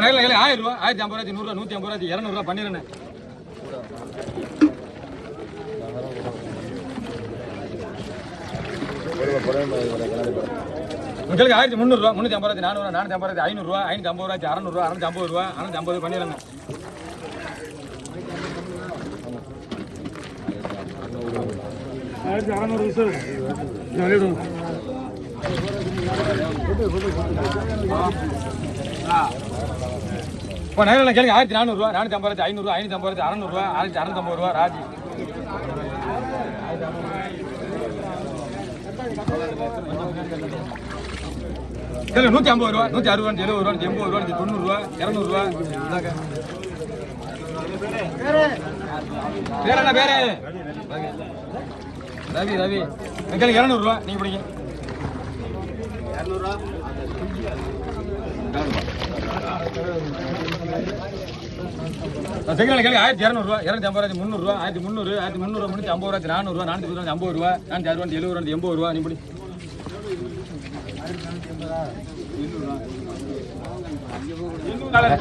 1000 ரூபா 1050 ரூபா 100 ரூபா 150 ரூபா 200 ரூபா பண்ணிடுறேன். உங்களுக்கு 1300 ரூபா 350 ரூபா 400 450 500 ரூபா 550 ரூபா 600 ரூபா 650 ரூபா 650 பண்ணிடுறேன். இப்போ நேரில் கேளுங்க 1400 ரூபா 450 500 ரூபா 550 600 ரூபா 650 ரூபா ராஜி. சரி 150 ரூபா 160 ரூபா 70 ரூபா 80 ரூபா 90 ரூபா 200 ரூபா. பேர் என்ன பேரு? ரவி ரவி. கேளுங்க 200 ரூபா நீங்க பிடிங்க. 200 ரூபா செகண்ட் கேளுங்க 1200 ரூபா 250 300 ரூபா 1300 1300 350 ரூபா 400 ரூபா 420 50 ரூபா 460 ரூபா 70 ரூபா 80 ரூபா நீ பிடி.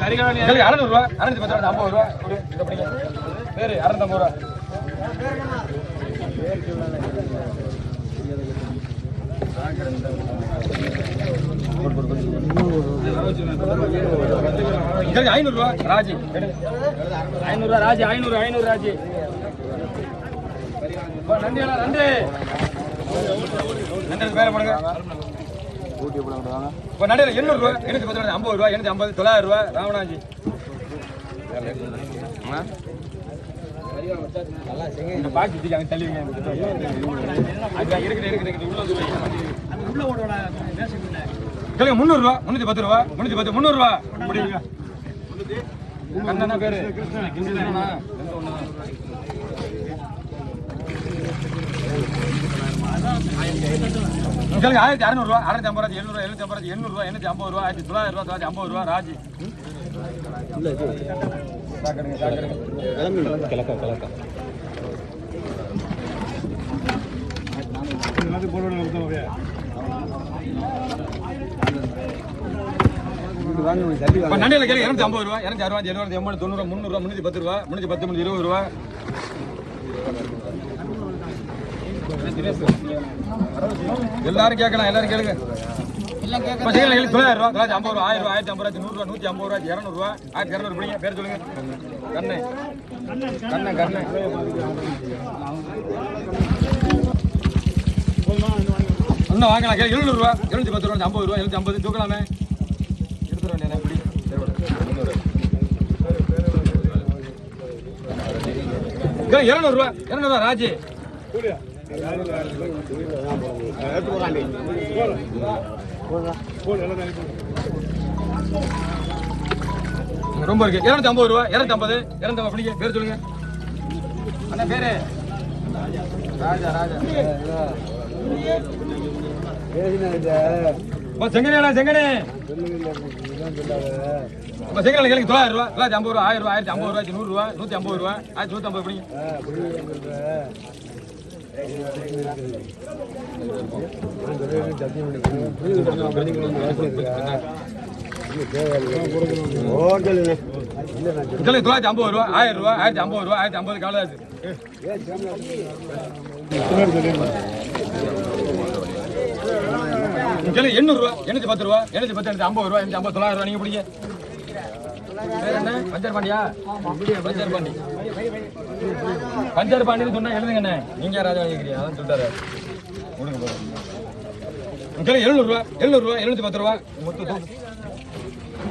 கரிகாலி 600 ரூபா 610 ரூபா 50 ரூபா இத பிடிங்க. பேரு 650 ரூபா. இது 500 ரூபா ராஜி 500 ரூபா ராஜி 500 ராஜி. நன்றி நன்றி நன்றி பேர போடுங்க. இப்போ நடையில 800 ரூபா 810 50 ரூபா 850 900 ரூபா ராமனாஜி. பாக்கி தள்ளிங்க உள்ள 300 ரூபா 310 ரூபா 310 300 ரூபா முடியுங்க. கண்ணனா பேரு 1200 ரூபா 650 ரூபா 700 750 800 ரூபா 850 ரூபா 900 ரூபா 950 ரூபா ராஜி. நண்டையில கேள்வி 250 ரூபா 260 70 80 90 300 ரூபா 310 ரூபா 310 320 ரூபா. எல்லாரும் கேட்கலாம் எல்லாரும் கேளுங்க. 900 ரூபா 950 ரூபா 1000 ரூபா 1050 ரூபா 100 ரூபா 150 ரூபா 200 ரூபா 1200 பிடிங்க. பேர் சொல்லுங்க. கண்ணு கண்ணு கண்ணு இன்னும் வாங்கலாம். 700 ரூபா 710 ரூபா 50 ரூபா 750 தூக்கலாமே எடுத்துட வேண்டிய பிடி. 200 ரூபா 200 ரூபா ராஜி. ரொம்ப இருக்கு 250 ரூபா 250 250 பிடிங்க. பேர் சொல்லுங்க. அண்ணா பேரு ராஜா ராஜா. செங்கனேடா செங்கனே செங்கனே கேளுங்க. 900 ரூபா 950 ரூபா 1000 ரூபா 1050 ரூபா 100 ரூபா 150 ரூபா 150 பிடிங்க.950 ரூபா 1000 ரூபா 1050 ரூபா 1050 காலாச்சு. 800 ரூபா 810 ரூபா 810 50 ரூபா 850 900 ரூபா நீங்க பிடிங்க. என்ன பஞ்சர் பாண்டியா? பஞ்சர் பாண்டி பஞ்சர் பாண்டின்னு சொன்னா எழுதுங்கண்ணே. நீங்க ராஜா வாங்கிக்கிறீங்க அதான் சொல்லிட்டாரு. கொடுங்க போதும். 700 ரூபா 710 ரூபா மொத்தம்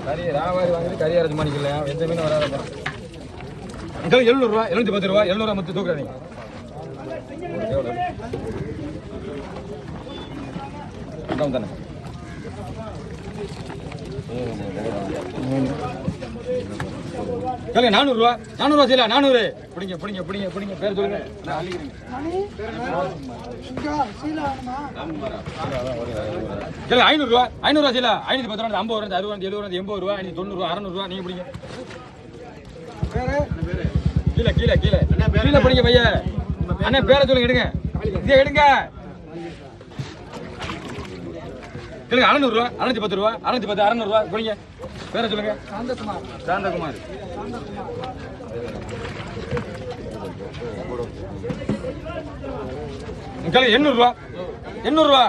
கறி ராவாரி வாங்கிட்டு கறி அரைச்சு மாணிக்கல எந்த மீன் வராத. 700 ரூபா 710 ரூபா 700 ரூபா மொத்தம் தூக்குறாங்க. தானே 400 ரூபா 400 ரூபா சீலா 400 பிடிங்க பிடிங்க பிடிங்க பிடிங்க. பேர் சொல்லுங்க. 500 ரூபா 500 ரூபா சீலா 510 ரூபா 50 ரூபா 60 ரூபா 70 ரூபா 80 ரூபா 90 ரூபா 600 ரூபா நீங்க பிடிங்க. கீழே கீழே கீழே கீழே பிடிங்க பைய. அண்ணா பேரை சொல்லுங்க. எடுங்க இதே எடுங்க. 600 ரூபா 610 ரூபா 610 600 ரூபா பிடிங்க. பேரை சொல்லுங்க. சாந்தகுமார். கிளை 800 ரூபா. 800 ரூபா.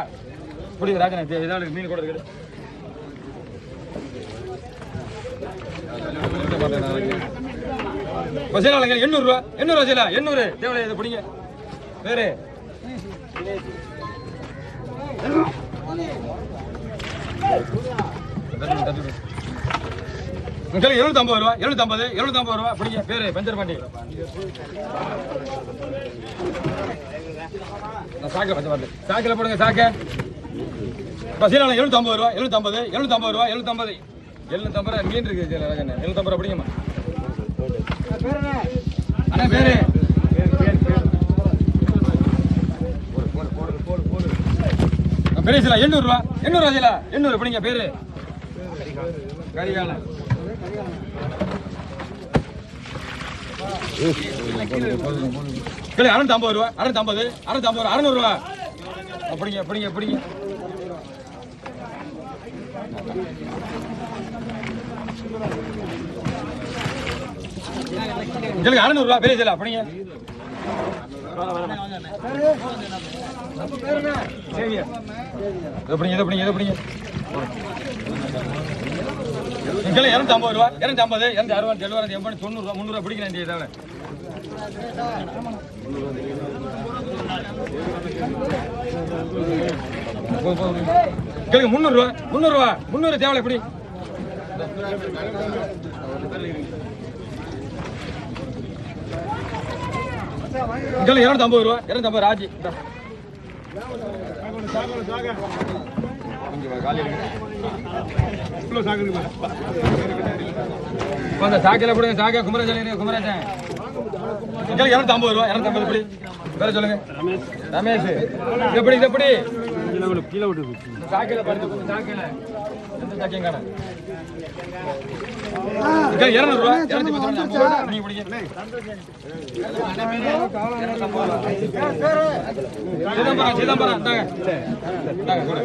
புரியுது ராஜா, ஏதாவது மீன் கூட இருக்குது. பசேலாங்க 800 ரூபா. 800 ரூபா. 800 தேவலை இதை பிடிங்க. பேரு கிளை 750 ரூபா. 750 ரூபா பிடிங்க. பேரு பஞ்சர் பாண்டி. சாக்கில் பச்சை பார்த்து சாக்கில் போடுங்க. சாக்க பசேலாங்க 750 ரூபா. 750 ரூபா. 750 ரூபா மீன் இருக்கு ராஜன். 750 ரூபா பிடிங்கம்மா. அண்ணா பேரு பெரிய சிலா 800 ரூபா. 800 சிலா 800 பிடிங்க. பேரு கரிகாலன். கிளை 650 ரூபா. 600 ரூபா. பிடிங்க. கிளை 600 ரூபா. பெரிய சிலா பிடிங்க. இதை பிடிங்க. கிளை 250 ரூபா. 250 260 70 80 90 ரூபா. 300 ரூபா பிடிக்கிறேன். இந்த இதால கிளை 300 ரூபா. 300 தேவலை பிடி. கிளை 250 ரூபா. 250 ராஜி. சாக்கில போடுங்க. சாக்க குமரஜன். 250 ரூபா. 250 எப்படி பேர சொல்லுங்க. ரமேஷ். எப்படி கீழே விட்டு சாக்கில படுத்து. சாக்கில எந்த சாக்கியம் காண. 200 ரூபா. 210 ரூபா. நீங்க பிடிங்க. சிதம்பரம் சாக்க போடு.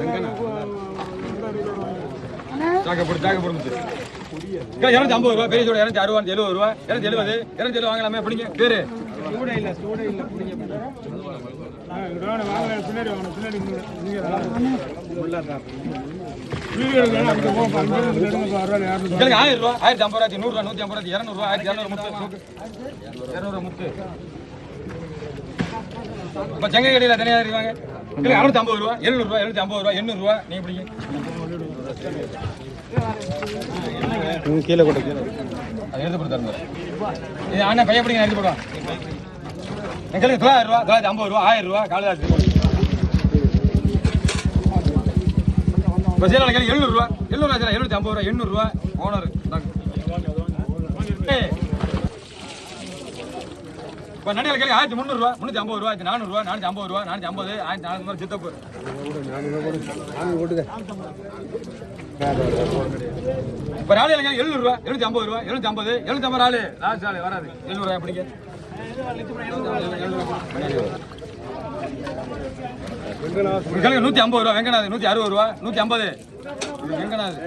250 ரூபா. பெரிய சோட 260 70 ரூபா. 270 வாங்கலாமே பிடிங்க. பேரு உங்களுக்கு 1000 ரூபா. 1050 ரூபா. 100 ரூபா. 150 ரூபா. 200 ரூபா. 1200 முத்து. இப்ப செங்கை கடையில தனியா இருக்காங்க. 650 ரூபா. 700 ரூபா. 750 ரூபா. 800 ரூபா. நீங்க பிடிங்க. கீழே கூட அது எழுத போட்டு இது அண்ணா பையன் பிடிங்க. எழுதி போடுவான். எங்களுக்கு 900 ரூபா. 950 ரூபா. 1000 ரூபா. காலையில் பஸ் 700 ரூபா. 750 ரூபா. 800 ரூபா. ஓனர் இப்போ நடிகர் கேள்வி 1300 ரூபா. 350 ரூபா. 400 ரூபா. 450 ரூபா. 450 1400 சித்தப்பு. இப்போ ராலி 700 ரூபா. 750 ரூபா. 750 ராலி லாஸ்ட் ராலி வராது. 700 ரூபாய் பிடிங்க. 150 ரூபா. வெங்கநாத் 160 ரூபா. 150 வெங்கநாத்.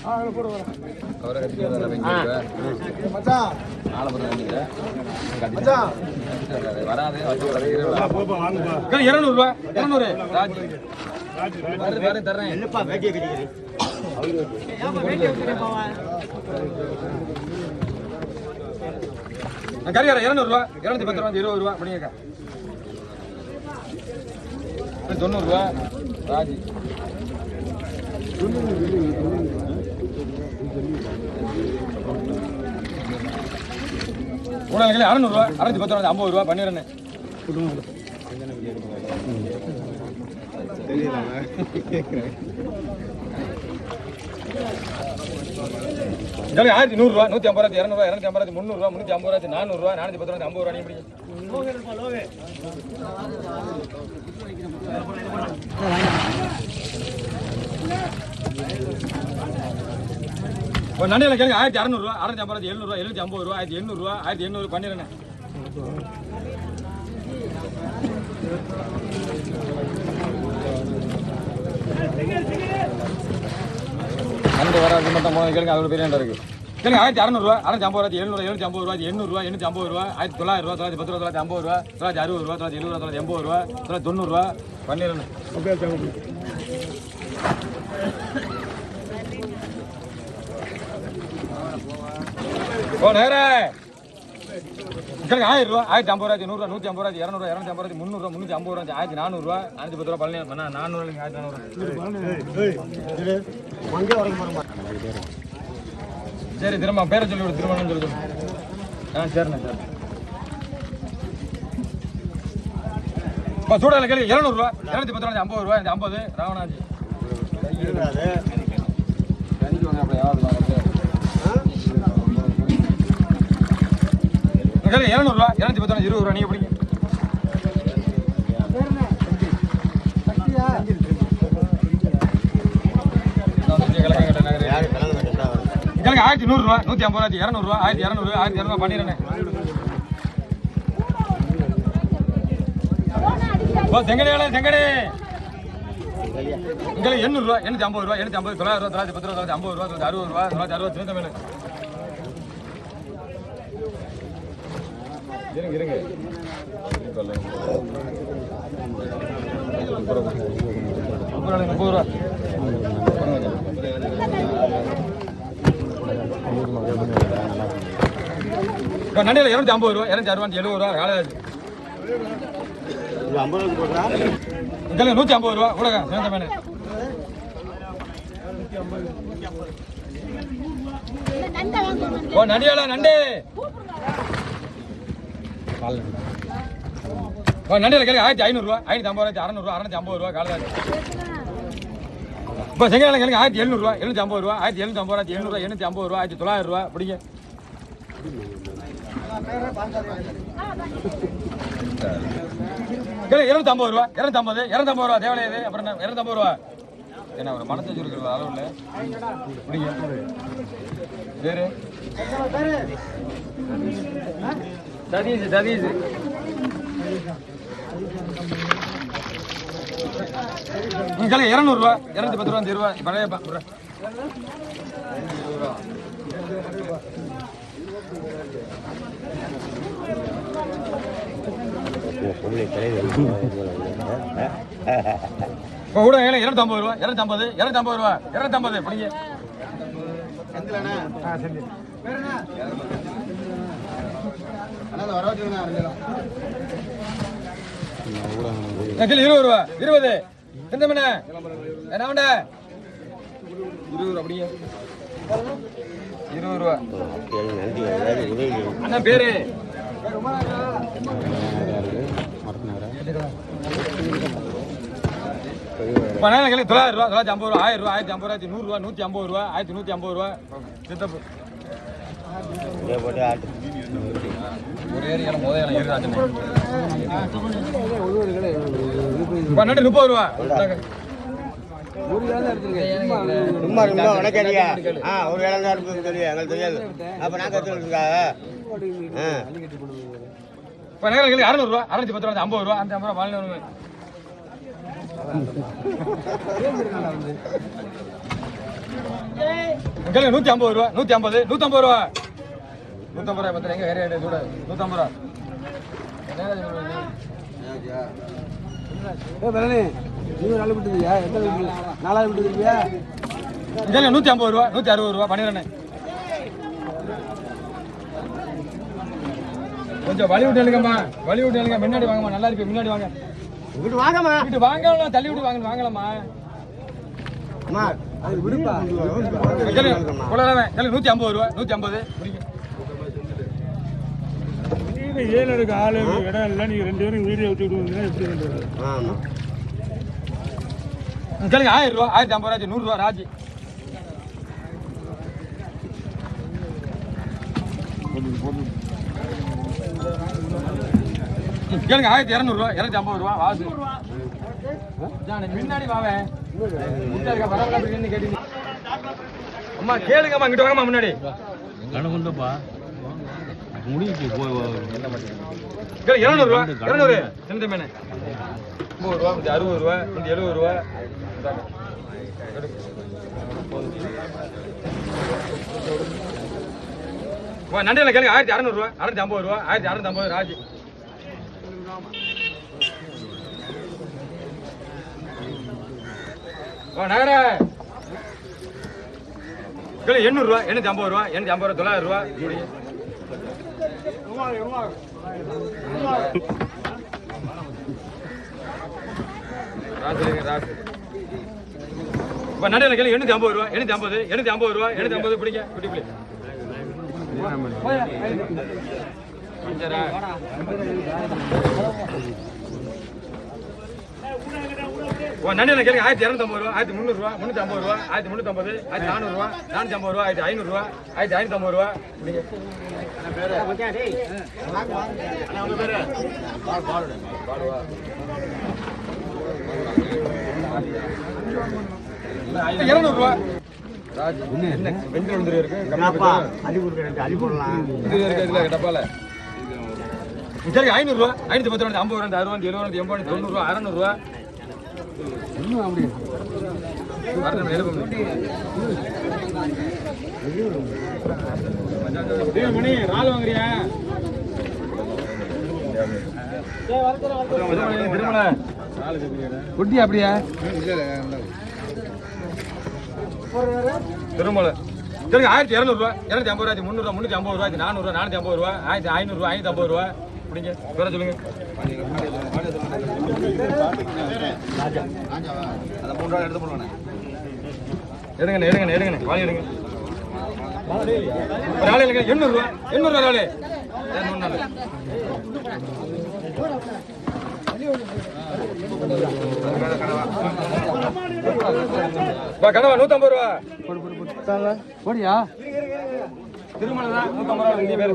அவரை வராது. 200 ரூபா. 200 ராஜ் தர்றேன். என்னப்பா வேட்டியை கட்டிக்கிறேன். கரியாரா 200 ரூபா. 210 ரூபா. 20 ரூபா பண்ணிங்க. 90 ரூபா. ராஜ் 600 ரூபா. 610 ரூபா. 50 ரூபா பண்ணிடுறேன். இதெல்லாம் 1100 ரூபா. 150 ரூபா. 200 ரூபா. 250 ரூபா. 300 ரூபா. 350 ரூபா. 400 ரூபா. 410 ரூபா. 50 ரூபா. நீ பிடிங்க. ஒரு நண்டியில் கேளுங்க. 1600 ரூபா. 650 700 ரூபா. 750 ரூபா. 1800 ரூபா. 1800 பண்ணிடுறேன். மட்டும் வராது மட்டும் மூணு கேளுங்க அதோட பெரிய இருக்கு கேளுங்க 1600 650 700 750 800 850 ரூபா 1900 910 ரூபா 950 ரூபா 960 ரூபா 970 ரூபா 980 ரூபா 990 ரூபா பண்ணிடணும் ஓ நேரே கேளுங்க 1000 ரூபா 1050 ரூபா 100 ரூபா 150 ரூபா 200 250 ரூபா 300 350 ரூபா 1400 ரூபா 410 ரூபா பண்ணி 400 1400 சரி திரும்ப பேரை சொல்லி விடு திருமணம் சொல்லி சரிண்ணே சார் இப்போ சூடால கேள்வி 200 ரூபா 210 ரூபா 50 ரூபா 50 ராவணாஜி கேள்வி 200 ரூபா 210 ரூபா 20 ரூபா நீங்க பிடிங்க எனக்கு 1100 ரூபா 150 ரூபா 200 ரூபா 1200 1200 பண்ணிடுறேன் செங்கடே செங்கடே உங்களுக்கு 800 ரூபா 850 ரூபா 850 900 ரூபா 910 ரூபா 50 ரூபா 60 ரூபா 60 திருத்தமேல இருங்க இருங்க 30 ரூபா நண்டியில் 250 ரூபா 260 ரூபா 70 ரூபா காலேஜ் 150 ரூபா கூட சேர்ந்த மேலே ஓ நண்டியாளா நண்டு ஓ நண்டியில் கேளுங்க 1500 ரூபா 550 ரூபா 600 ரூபா 650 ரூபா காலேஜ் இப்போ செங்கல் கேளுங்க 1700 ரூபா 750 ரூபா 1750 ரூபா 800 ரூபா 850 ரூபா 1900 ரூபா பிடிங்க கேளு 250 ரூபா 250 ரூபா தேவையில்லையே அப்புறம் 250 ரூபா என்ன ஒரு மனசு வச்சிருக்கிற அளவு இல்லை பிடிங்க வேறு சதீஷ் கேளு 200 ரூபா 210 ரூபா 20 ரூபா பழைய கூட 250 ரூபா 250 ரூபா 250 பிடிங்க கேளு 20 ரூபா 20 எந்த மண்ண என்ன பண்ண 20 ரூபா அப்படியே 20 ரூபா அண்ணா பேரு பணம் கேள்வி 900 ரூபா 950 ரூபா 1000 ரூபா 1050 ரூபா 100 ரூபா 1150 ரூபா 1150 ரூபா ஒரு ஏரியால முதல்ல ஏறிடாச்சு பன்னெண்டு 30 ரூபா சும்மா உனக்கறியா ஒரு வேலை தான் இருக்கு தெரியும் எங்களுக்கு தெரியாது அப்ப நான் கற்றுக்கிட்டு இப்போ நேரம் கேள்வி 600 ரூபா 610 ரூபா 50 ரூபா 50 ரூபா 400 கேள்வி 150 ரூபா 150 150 ரூபா 150 ரூபா பத்திரம் எங்க வேற சூட 150 ரூபா கேள்வி 150 ரூபா 160 ரூபா பண்ணிடுறேன் கொஞ்சம் வழி விட்டு எழுங்கம்மா வழி விட்டு எழுங்க முன்னாடி வாங்கம்மா நல்லா இருக்கு முன்னாடி வாங்க வீட்டு வாங்கம்மா வீட்டு வாங்கலாம் தள்ளி விட்டு வாங்க வாங்கலாமா விடுப்பா 150 ரூபா 150 ஏழு இருக்கு ஆளு இடம் இல்லை நீங்க 2 பேரும் வீடியோ வச்சு விடுவீங்கன்னா எப்படி பண்றது கேளுங்க 1000 ரூபா 1050 ராஜி 100 ரூபா ராஜி கேளுங்க 1200 ரூபா 250 ரூபா வாசு முன்னாடி வாவேன் கேட்டீங்க அம்மா கேளுங்கம்மா இங்கிட்டு வாங்கம்மா முன்னாடி கணக்குண்டப்பா முடிஞ்சு போய் 200 ரூபா 200 செந்த மேனே 50 ரூபா 60 ரூபா 70 ரூபா நண்டையில் கேளுங்க 1600 ரூபா 650 ரூபா 1650 ராஜ். நகர கேளு 800 ரூபா 850 ரூபா 850 ரூபா 900 ரூபா ஜோடி. ராஜ் இப்போ நடையில் கேளு 850 ரூபா 850 ரூபா 850 பிடிங்க குட்டி பிள்ளை. நண்டையில் கேளுங்க 1250 ரூபா 1300 ரூபா 350 ரூபா 1350 1400 ரூபா 450 ரூபா 1500 ரூபா 1550 ரூபா பிடிங்க. 200 ரூபா ராஜ். என்ன வெஞ்சு விழுந்துரு இருக்கு அடி கொடுக்குறேன் அடி போடலாம் இது இருக்கு டப்பால. சரி 500 ரூபா 510 ரூபா 50 ரூபா 60 ரூபா 70 ரூபா 80 90 ரூபா 600 ரூபா இன்னும் அப்படி மணி ரால் வாங்குறியா குட்டி அப்படியா திருமலை சரிங்க 1200 ரூபா 250 ரூபா 300 ரூபா 350 ரூபா 400 ரூபா 450 ரூபா 1500 ரூபா 550 ரூபா பிடிங்க வேற சொல்லுங்க. எடுங்க வாங்கி எடுங்க. ஒரு ஆளு இல்லைங்க 800 ரூபா 800 ரூபா ஆளு 3 நாள் கனவா 150 ரூபா போடியா திருமலை தான் 150 ரூபா இங்கே பேர்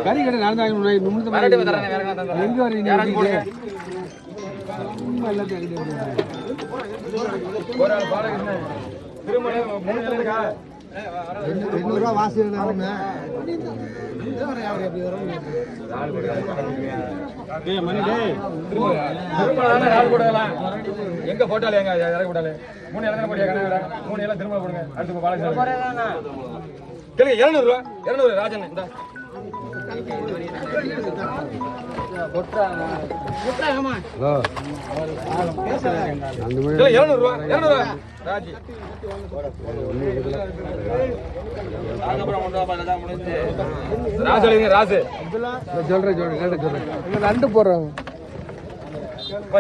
கறி கடை நடந்தாங்க எங்க வரீங்க திருமலை 3 இருக்கா 200 ரூபா வாசி எங்க போட்டாலே எங்க இறக்க போட்டாலே 3 இடம் போட்டியா கணக்கு 3 எல்லாம் திரும்ப போடுங்க. அடுத்து பாலகிருஷ்ணன் கேளுங்க 200 ரூபா 200 ராஜன் இந்த 200 ரூபா 200 ரூபா ராஜி. ராசு சொல்றேன் நண்டு போடுறாங்க.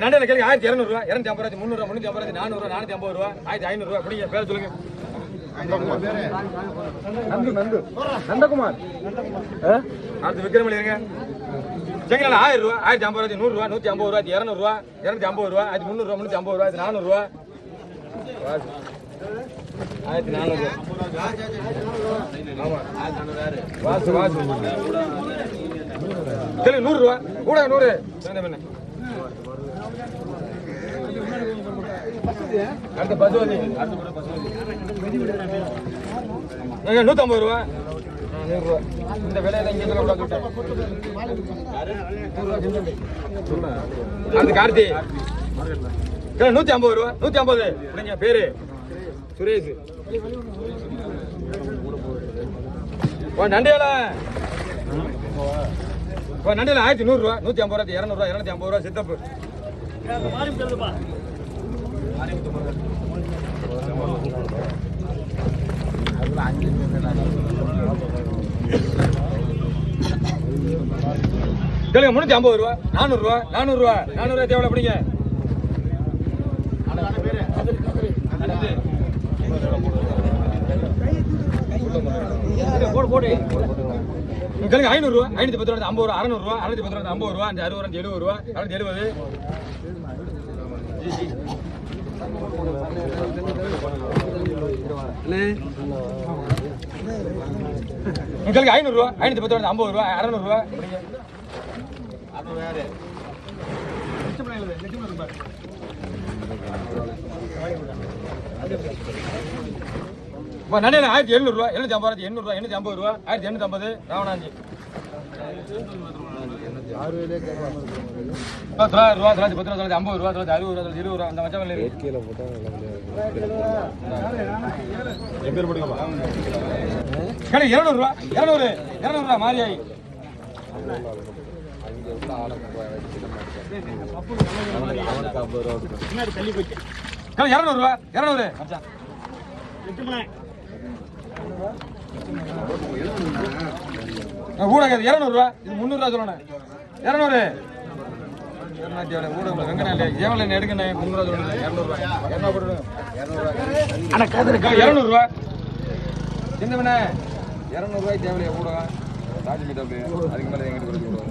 நண்டையில் கேளுங்க 1200 ரூபா 250 ரூபா 300 ரூபா 350 400 ரூபா 450 ரூபா 1500 ரூபா பிடிங்க பேர் சொல்லுங்க. நந்தகுமார் அடுத்து விக்ரமணி இருங்க. செங்கல் 1000 ரூபா 1050 ரூபா 100 ரூபா 150 ரூபா 200 ரூபா 250 ரூபா 300 ரூபா 350 ரூபா 400 ரூபா 1400 ரூபா. ஆமா வாசு சரி 100 ரூபா கூட 100 என்ன அடுத்த பசுவலி 150 ரூபா 100 ரூபா இந்த விலையில இங்க அந்த கார்த்தி 150 ரூபா 150 பிள்ளைங்க பேரு சுரேஷ். நண்டையில 1100 ரூபா 150 ரூபா 200 ரூபா 250 ரூபா சித்தப்பு. கேளுங்க 350 ரூபா 400 ரூபா 400 ரூபா 400 ரூபா தேவை பிடிங்க. கேளுங்க 500 ரூபா 510 ரூபா 50 ரூபா 600 ரூபா 610 ரூபா 50 ரூபா 60 ரூபா 70 ரூபா 670. உங்களுக்கு 500 ரூபா 510 ரூபா 50 ரூபா 600 ரூபா இப்போ நடையில் 1700 ரூபா 750 ரூபா 800 ரூபா 850 ரூபா 1850 ராவணாஞ்சி. ரூபா 910 ரூபா 50 ரூபா 60 ரூபா 20 ரூபா அந்த மச்சான் இல்லை கீழே போட்டா என் பேர் போடுங்கப்பா. கடை 200 ரூபா 200 ரூபா மாரியாய் அவனுக்கு 50 ரூபா கொடுக்கும். கடை 200 ரூபா 200 மச்சான் ஊடகம் 200 ரூபா இது 300 ரூபா சொல்லணும் 200 ஊடகம் வெங்கண்ணே எவ்வளோ எடுக்கண்ணே 300 ரூபா சொல்லணும் 200 ரூபா 200 ரூபா சின்னவனே 200 ரூபாய்க்கு தேவையில்லையா ஊடகம் ராஜி மீட்டா அதுக்கு மேலே எங்கிட்ட கொடுத்து விடுவோம்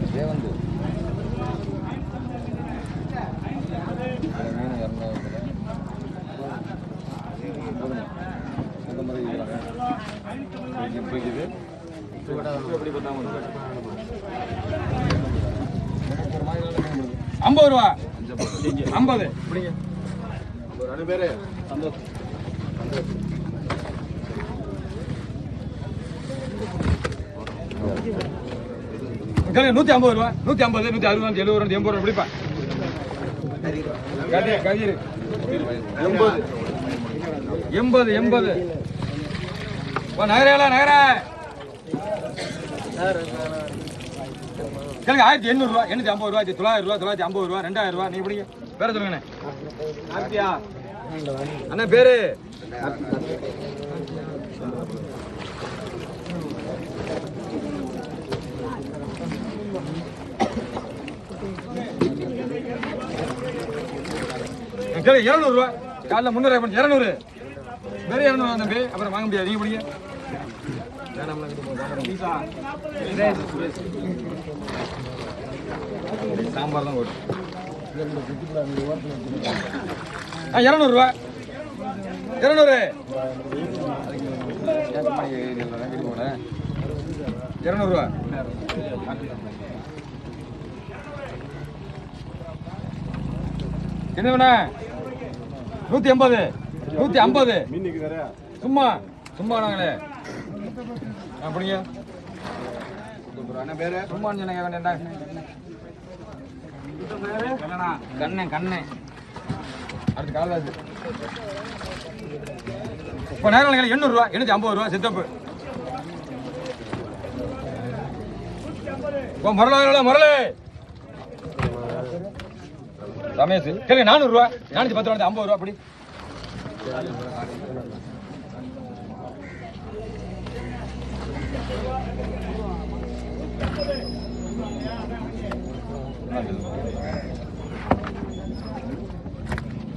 தேவந்து ஐம்பது ரூபா 50 பிடிங்க 2 பேரு சந்தோஷம். நூத்தி 50 ரூபா 150 160 70 80 ரூபா பிடிப்பா கதிர் 80 நகரா கேளுங்க 1800 ரூபா 850 ரூபா 900 ரூபா 950 ரூபா 2000 ரூபா நீங்க பிடிங்க பேர சொல்லுங்கண்ணே அண்ணா பேரு கேளு 200 ரூபா காலைல 300 பண்ணி 200 வேற 200 தம்பி அப்புறம் வாங்க முடியாது நீங்க பிடிங்க சாம்பார் தான் ஓடும் 200 ரூபா 200 ரூபா என்னண்ணா 150 சும்மா நாங்களே அப்படிங்க சும்மா சொன்னீங்க வேண்டாம் கண்ணே அடுத்து காலதாசு இப்போ நேரம் 800 ரூபா 850 ரூபா சித்தப்பு முரளே ரமேஷ் கேளுங்க 400 ரூபா 410 ரூபா 50 ரூபா அப்படி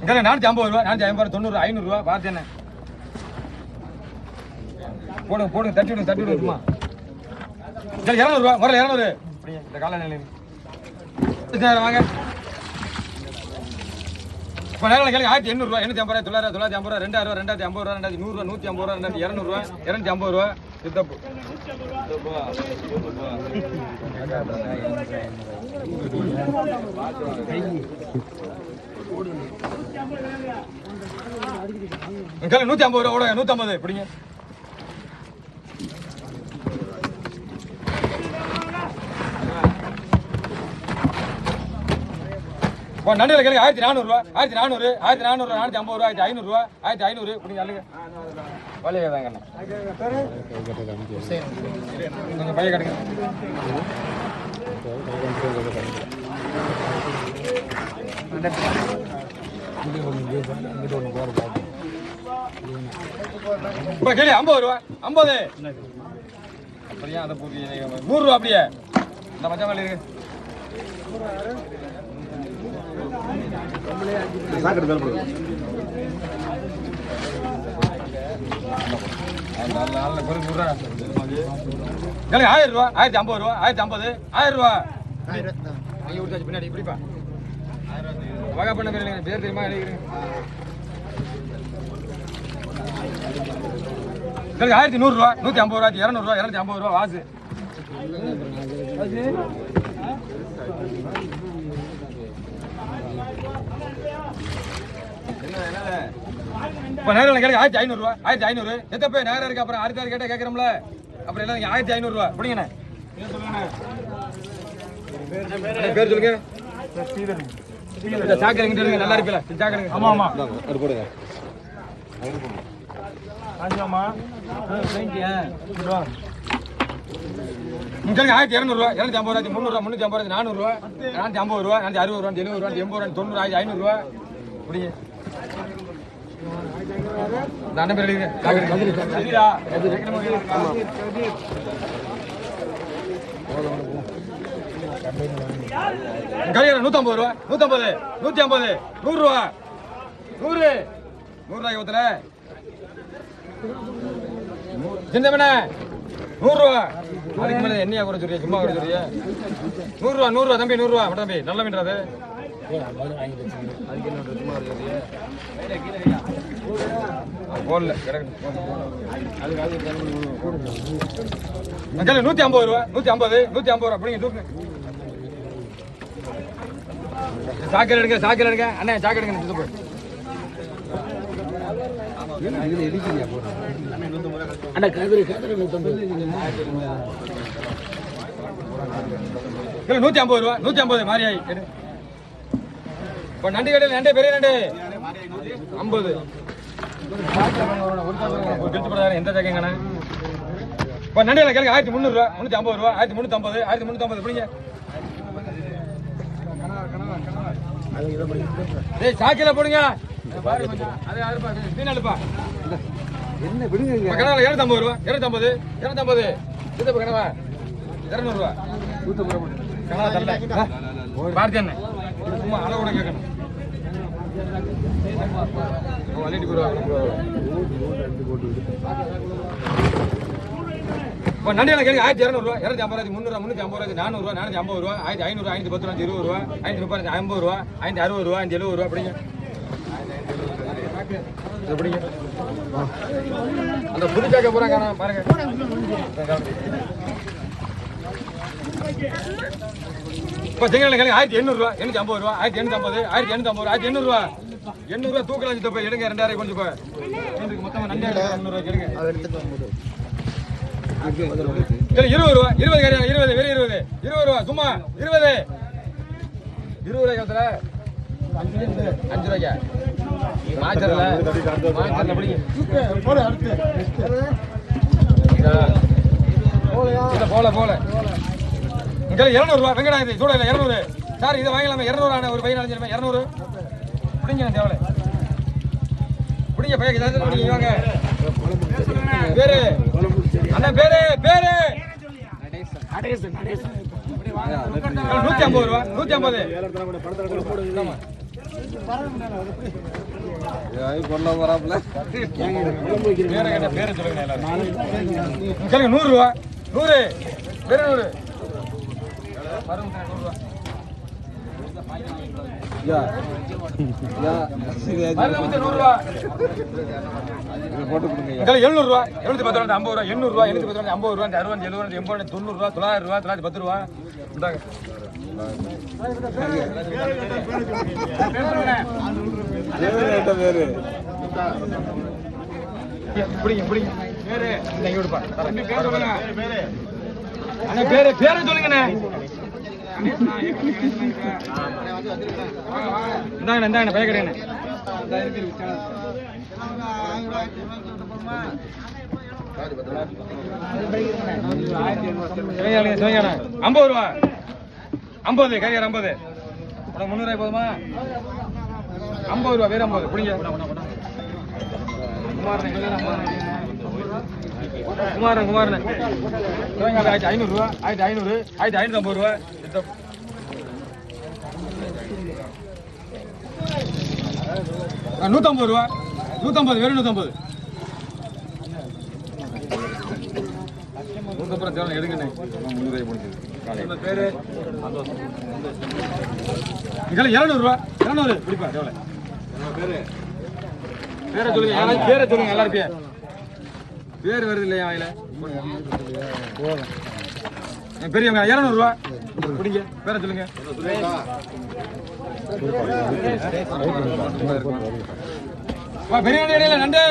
கேளுங்க 450 ரூபா 450 90 500 ரூபா பார்த்து என்ன போடுங்க தட்டி விடுங்க சும்மா 200 ரூபா முரளி 200 இந்த கால நிலையில் வாங்க இப்போ நேரில் கேளுங்க 1800 ரூபா 850 ரூபா 950 ரூபா 2000 ரூபா 2050 ரூபா 2100 ரூபா 150 ரூபா 200 ரூபா 250 ரூபா சித்தப்பு கேளு 150 ரூபா ஓட 150 பிடிங்க நடுவில் கேளுங்க 1400 ரூபா 1400 450 ரூபா 500 ரூபா 1500 இப்படி அள்ளுங்க வலையே தாங்க கொஞ்சம் பைய கட்டுங்க இப்போ கேளு 50 ரூபா 50 அப்படியே அந்த பூர்த்தி 100 ரூபா அப்படியே இந்த மச்சா மேலே இருக்கு சாக்கடை மேல போடுங்க. கேளுங்க 1000 ரூபா 1050 ரூபா 1050 1000 ரூபா அங்கே கொடுத்தாச்சு பின்னாடி இப்படிப்பா வகை பண்ண பேர் பேர் தெரியுமா எழுதிக்கிறேன் கேளுங்க 1100 ரூபா 150 ரூபா 200 ரூபா 250 ரூபா வாசு என்ன இப்போ நேரில் கேட்க 1500 ரூபா 1500 எத்த போய் நேரம் இருக்கு அப்புறம் அடுத்த கேட்டா கேட்கறோம்ல அப்புறம் எல்லாம் 1500 ரூபா பிடிங்கண்ணே பேர் சொல்லுங்க சாக்கடைங்க நல்லா இருப்பீல சாக்கடைங்க ஆமா ஆமா அது போடுங்க ஆமாமா நீங்க 1200 ரூபா 250 ரூபா 300 ரூபா 350 ரூபா 400 ரூபா 450 ரூபா 460 ரூபா 70 ரூபா 80 ரூபா 90 500 ரூபா பிடிங்க அண்ணன் பேர் எழுதுங்க கதிரா கல்யாணம் 150 ரூபா 150 150 100 ரூபா 100 ரூபாய் ஊத்துல சின்னமண்ண 100 ரூபா அதுக்கு மேல என்னையா குறை சொல்றியா சும்மா குறை சொல்றியா 100 ரூபா தம்பி 100 ரூபா தம்பி நல்ல மீன்றாது போடல கிடக்கு 150 ரூபா 150 ரூபா அப்படிங்க தூக்கு சாக்கடை எடுங்க அண்ணா சாக்கடை எடுங்க அண்ணா கதிரை 150 150 ரூபா 150 மாரியாய் இப்போ நண்டு கடையில் நண்டு பெரிய நண்டு 50 எந்த ஜாக்கங்கண்ணா இப்போ நண்டியில் கேளுங்க 1300 ரூபா 350 ரூபா 1350 1350 பிடிங்க டேய் சாக்கில போடுங்க என்ன விடுங்க கனவா 250 ரூபா 250 சித்தப்ப கனவா 200 ரூபா 150 ரூபா கனவா தரல பாரதி அண்ணன் சும்மா அளவோட கேட்கணும் வலிட்டு இப்போ நண்டியில் கேளுங்க 1200 ரூபா 250 300 350 400 ரூபா 450 ரூபா 1500 510 ரூபா 20 ரூபா 530 50 ரூபா 560 ரூபா 570 ரூபா அப்படிங்க எப்படிங்க அந்த புது சாக்க போறாங்க பாருங்க இப்போ செங்கல் கேளுங்க 1800 ரூபா 850 ரூபா 1850 1850 ரூபா 800 ரூபா தூக்கலாம் போய் எடுங்க 2000 கொஞ்சம் போய் மொத்தமா நண்டு 200 ரூபா எடுங்க 20 ரூபா 20 கரையா 20 வெறும் 20 ரூபா சும்மா 20 ரூபாய் காலத்துல 5 ரூபாய்க்கா மாச்சர்ல பிடிங்க போல இங்க 200 ரூபா வெங்கடாயத்தை சூட 200 சார் இதை வாங்கலாமா 200 ஆன ஒரு பையன் அடைஞ்சிருமே 200 பிடிங்க தேவலை பிடிங்க பையன் பிடிங்க வாங்க பேரு அண்ணா பேரு 150 ரூபா 150 பேரை சொல்லுங்க எல்லாரும் 100 ரூபா 100 பேரு 100 700 ரூபா 710 ரூபா 50 ரூபா 800 ரூபா 710 ரூபா 50 ரூபா 60 ரூபா 70 ரூபா 80 90 ரூபா 900 ரூபா 910 ரூபா இந்தாங்க பிடிங்க பேரு இங்க விடுப்பா பேரு சொல்லுங்க அண்ணா பேரை சொல்லுங்கண்ணே இந்தாங்க பைய கிடையாது சிவஞான 50 ரூபா 50 கையார் 50 உனக்கு 300 ரூபாய் போதுமா 50 ரூபா வேற 50 பிடிங்க குமாரன் 1500 ரூபா 1500 1550 ரூபா 150 ரூபா 150 வெறும் 150 அப்புறம் தேவை எடுங்கண்ணே 300 முடிஞ்சது பேரு இதெல்லாம் 200 ரூபா 200 பிடிப்பா தேவை பேரை சொல்லுங்க எல்லாரும் பேர் வருது இல்லையா வாயில பெரியவங்க 200 ரூபா பிடிங்க பேரை சொல்லுங்க பெரிய நண்டு இடையில நண்டு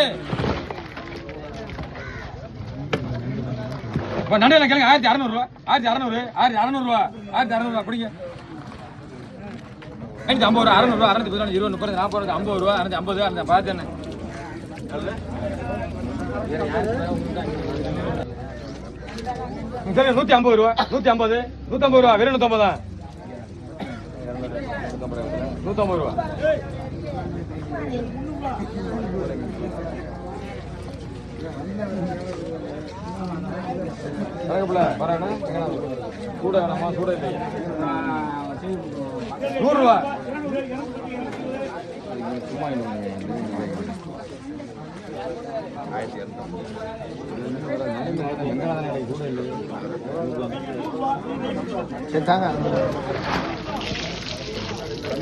நண்டு கேளுங்க 1600 ரூபா 1600 1600 1600 பிடிங்க 550 ரூபா 600 ரூபா 614 20 30 40 50 ரூபா 650 அந்த பார்த்தேன்னு 150 ரூபா 150 ரூபா வெறும் 150 தான் 150 ரூபா சூட வேணாமா சூட இல்லை 100 ரூபா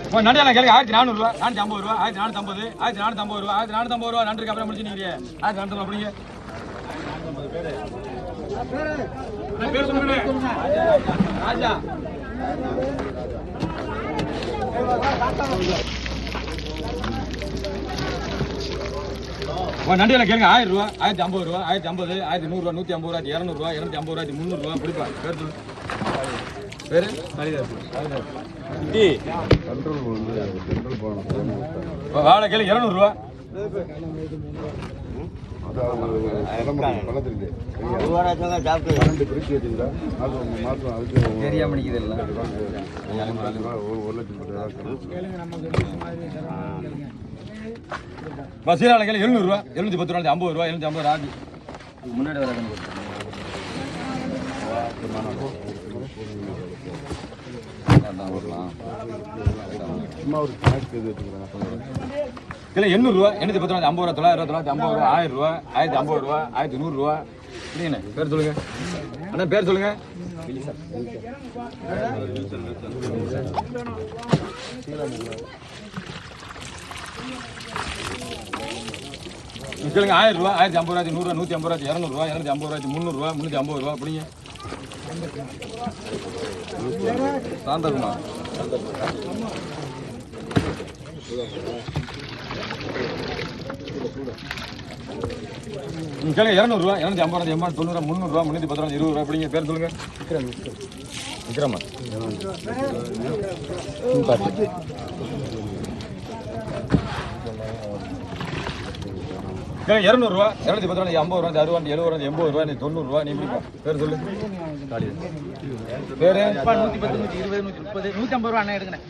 சும்மா நண்டியா கேளுங்க 1400 ரூபா 450 ரூபா 1450 1450 ரூபா 1450 ரூபா நன்றிக்கு அப்புறம் முடிச்சு நீங்க 1450 அப்படிங்க பேர் சொல்லுங்க ராஜா நண்டியில கேளுங்க 1000 ரூபா 1050 ரூபா 1050 1100 ரூபா 150 ரூபா 200 ரூபா 250 ரூபா 300 ரூபா பிடிப்பா பேர் சொல்லு பேரு வாழை கேளு 200 ரூபா பசீரால கேளு 700 ரூபா 710 ரூபா 50 ரூபா 750 ராஜி முன்னாடி வர இல்லை 800 ரூபா 810 ரூபா 50 ரூபா 900 ரூபா 950 ரூபா 1000 ரூபா 1050 ரூபா 1100 ரூபா இல்லைங்கண்ணே பேர் சொல்லுங்க அண்ணா பேர் சொல்லுங்க சொல்லுங்க 1000 ரூபா 1050 ரூபா 100 ரூபா 150 ரூபா 200 ரூபா 250 ரூபா 300 ரூபா 350 ரூபா அப்படிங்க சாந்தகுமா கேளுங்க 200 ரூபா 250 ரூபா 80 90 300 ரூபா 310 ரூபா 20 ரூபா அப்படிங்க பேர் சொல்லுங்க விக்ரமா கேளுங்க 200 ரூபா 210 ரூபா 50 ரூபா 60 ரூபா 70 ரூபா 80 ரூபா 90 ரூபா நீ பிடிப்பா பேர் சொல்லு பேரு 110 120 130 150 ரூபா அண்ணா எடுங்கண்ணே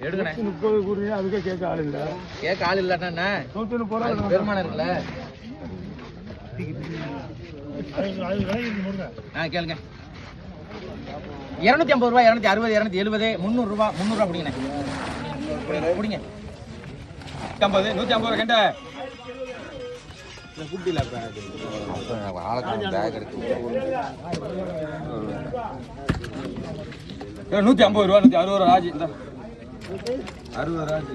எடுங்கண்ணே 30 கூறியா அதுக்கே கேட்க ஆள் இல்ல கேட்க ஆள் இல்லண்ணா 130 பெருமானம் இருக்குல்ல கேளுங்க 250 ரூபா 260 270 300 ரூபா 300 ரூபா பிடிங்கண்ணே பிடிங்க 150 150 ரூபா கண்ட குட்டில ஆளுக்கு பேக் எடுத்து 150 ரூபா 160 ரூபா ராஜி இந்த 60 ராஜி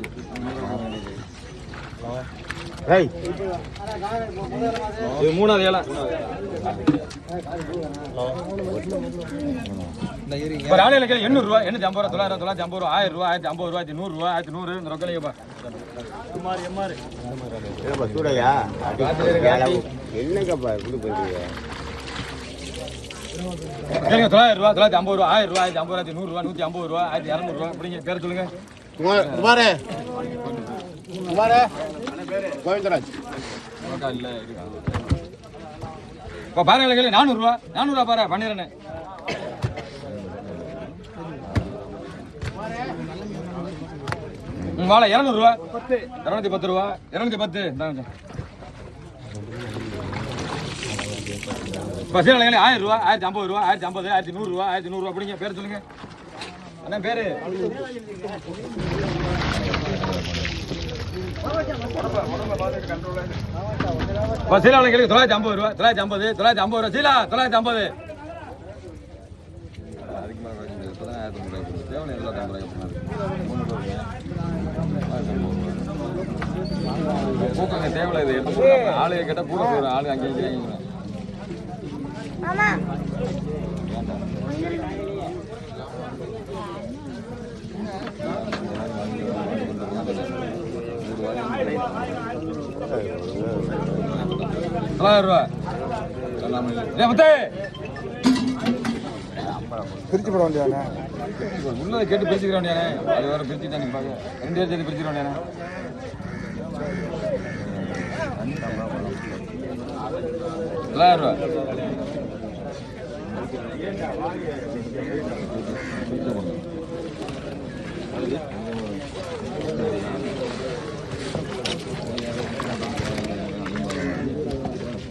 ஏய் இது மூணாவது ஏல இப்ப ராணியில கேளு 800 ரூபா 850 ரூபா 900 950 ரூபா 1000 ரூபா 1050 ரூபா 100 ரூபா 1100 இந்த ரொக்கலையப்பா ஏப்பா சூடையா என்னங்கப்பா இப்படி பண்றீங்க கேளுங்க 900 ரூபா 950 ரூபா 1000 ரூபா 1050 ரூபா 100 ரூபா 150 ரூபா 1200 ரூபா அப்படிங்க பேர் சொல்லுங்க குமாரே கோவிந்தராஜ் இல்ல இப்ப பாருங்க கேளு 400 ரூபா 400 ரூபா பாரு பண்ணிடுறேன் வாழை 200 ரூபா 210 ரூபா 210 பசங்க 1000 ரூபா 1050 ரூபா 1050 1100 ரூபா 1100 ரூபா அப்படிங்க பேர் சொல்லுங்க அண்ணா பேரு சீலா கேள்வி 950 ரூபா 950 950 ரூபா சீலா 950 தேவையில்லை இது ஆளு கேட்டா கூட போற ஆளு அங்கே மாமா 900 ரூபா. முத்து பிரிச்சு போட வேண்டியதானே? உள்ளதை கேட்டு பிரிச்சுக்கிற வேண்டியானே. அது வேற பிரிச்சுட்டா நீ பாக்க. 2 பேர் சேர்த்து பிரிச்சுக்கிற வேண்டியானே.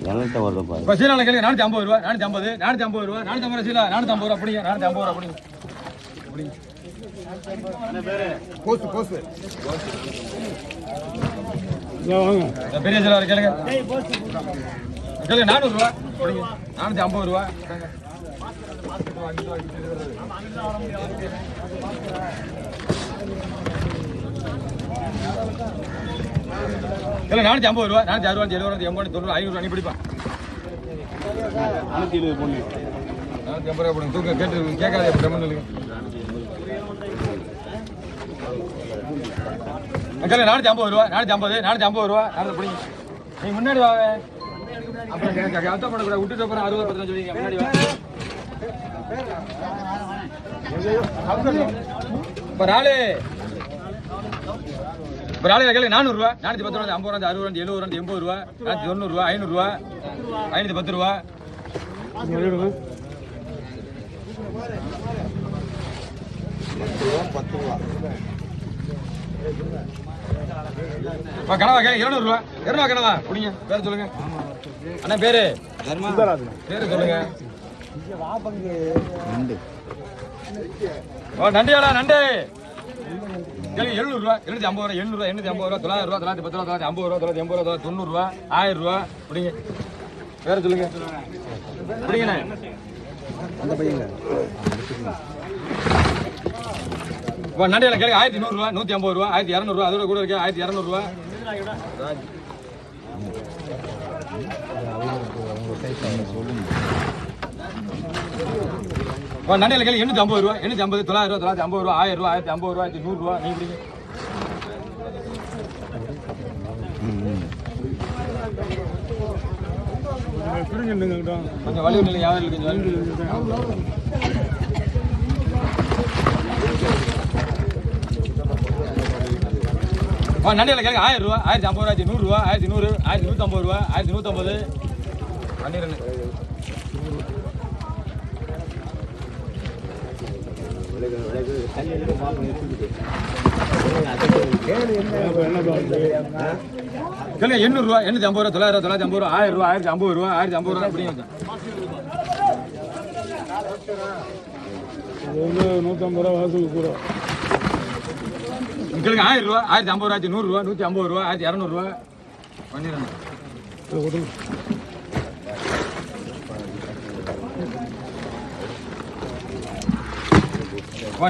900 ரூபா. இப்போ சீலான கேளுங்க. 450 ரூபா. 450 ரூபா. 450 சீலா. 450 ரூபா பிடிங்க. 450 ரூபா பிடிங்க. போஸ்ட் வாங்க. பெரிய சீலா கேளுங்க. கேளுங்க 400 ரூபா பிடிங்க. 450 ரூபா. இல்லை 450 ரூபா. 460 70 80 90 500 ரூபா நீ பிடிப்பா. 470 பொண்ணு 450 ரூபா பிடிங்க. தூக்க கேட்டு கேட்காது எப்படி இல்லைங்க. கேளுங்க 450 ரூபா. 450 ரூபா. 400 பிடிங்க. நீ முன்னாடி வாங்க. அப்புறம் அத்தை பண்ணக்கூடாது. விட்டுட்டு அப்புறம் 60 பர்சன்ட் சொல்லுவீங்க. முன்னாடி வாங்க. இப்போ ராளு கேளுங்க 400 ரூபா. 410 ரூபா. 50 ரூபா. 60 ரூபா. 70 ரூபா. 80 ரூபா. 90 ரூபா. 500 ரூபா. 510 ரூபா. கனவா கேளுங்க 200 ரூபா. 200 கனவா பிடிங்க. பேர் சொல்லுங்க. அண்ணா பேரு பேரு சொல்லுங்க. நண்டியாடா நண்டு கேளுங்க 700 ரூபா. 250 ரூபா. 800 ரூபா. 850 ரூபா. 900 ரூபா. 910 ரூபா. 950 ரூபா. 980 ரூபா. 90 ரூபா. 1000 ரூபா பிடிங்க. பேர் சொல்லுங்க. பிடிங்கண்ணே. அந்த பையங்க இப்போ நண்டியால கேளுங்க 1100 ரூபா. 150 ரூபா. 1200 ரூபா. அதோட கூட இருக்கு 1200 ரூபா. நண்டியால கேள்வி 850 ரூபா. 850 900 ரூபா. 950 ரூபா. 1000 ரூபா. 1050 ரூபா. 100 ரூபா. நீங்க பிடிங்க. கொஞ்சம் வலி இல்லை. யாரும் இல்லை. கொஞ்சம் நண்டியால கேளுங்க 1000 ரூபா. 1050 ரூபா. 100 ரூபா. 1100 1150 ரூபா. 1150 பண்ணிடுறேன். கேளுங்க 800 ரூபா. 850 ரூபா. 900 ரூபா. 950 ரூபா. 1000 ரூபா. 1050 ரூபா. 1050 ரூபா அப்படிங்க. 150 ரூபா வாசலுக்கு கூட. கேளுங்க 1000 ரூபா. 1050 ரூபா. 100 ரூபா. 150 ரூபா. 1200 ரூபா பண்ணிடுறேன்.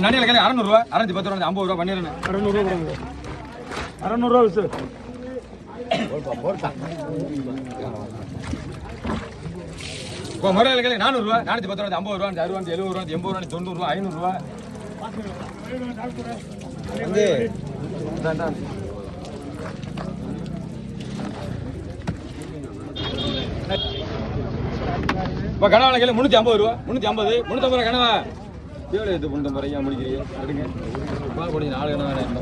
நண்டியால கேளுங்க 600 ரூபா. 610 ரூபா. 50 ரூபா பண்ணிடுறேன். 600 ரூபா கொடுங்க. 600 ரூபா சார். இப்போ முறையில் கேளுங்க 400 ரூபா. 410 ரூபா. 50 ரூபா. 60 ரூபா. 70 ரூபா. 80 ரூபா. 90 ரூபா. 500 ரூபா இப்போ கனவா கேள்வி 350 ரூபா. 350 350 ரூபா கனவா. எவ்வளோ இது 350 ரூபா முடிக்கிறீங்க எடுங்க. முடிஞ்சு 4 கனவா 350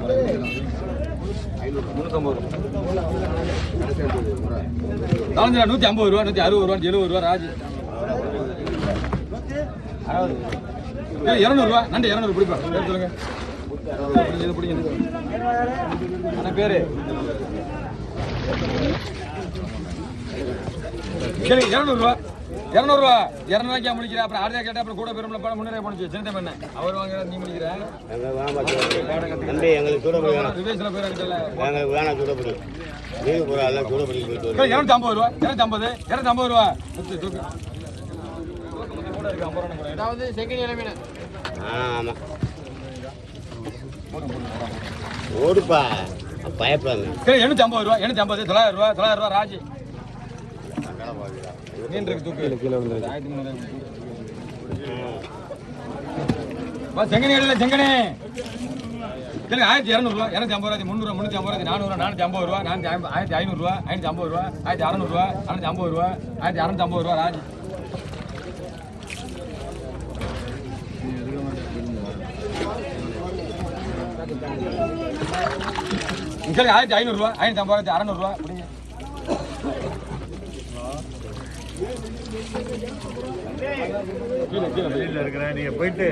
ரூபா. 150 ரூபா. 160 ரூபா. 70 ரூபா. ராஜ் 200 ரூபா. நண்டு 200 பிடிப்பா. பேர் சொல்லுங்க. இது பிடிங்க. அண்ணா பேரு சரி 200 ரூபா. 200 ரூபா. 200 ரூபாய்க்கு முடிக்கிறேன். அப்புறம் ஆர்டர் கேட்டா அப்புறம் கூட பெருமில் பணம் முன்னே போனுச்சு. சின்ன பண்ண அவர் வாங்குற நீ முடிக்கிறேன். எங்களுக்கு சூடப்படி வேணும். விவேசில் போய் அடிக்கல. எங்களுக்கு வேணாம் சூடப்படி. வீடு பூரா எல்லாம் சூடப்படி போயிட்டு 250 ரூபா. 250 ரூபா. தூக்கு அதாவது செகண்ட் இயர் மீன். ஆமாம் ஓடுப்பா பயப்படாது. சரி 850 ரூபா. 850 900 ரூபா. 900 ரூபா ராஜ் மீன் இருக்கு. தூக்கு கீழே வந்து செங்கனி அடியில் செங்கனி கேளுங்க 1200 ரூபா 250 ரூபா 300 350 400 450 ரூபா 1500 ரூபா 550 ரூபா 1600 ரூபா 650 ரூபா 1650 ரூபா ராஜ் கேளுங்க 1500 ரூபா 550 600 ரூபா அப்படிங்க நீங்க போயிட்டு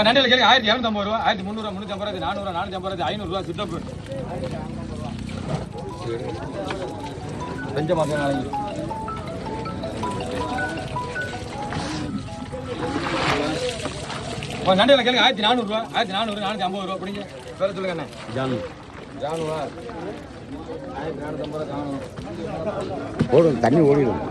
நண்டில் கேளுங்க 1250 ரூபா 1300 350 400 450 500 ரூபா சித்தப்பு கொஞ்சம் மாசம் நாளைக்கு நண்டில் கேளுங்க 1400 ரூபா 1400 450 ரூபா அப்படிங்க பேர சொல்லுங்க அண்ணே ஜானுவா 1450 ஓடும் தண்ணி ஓடிடும்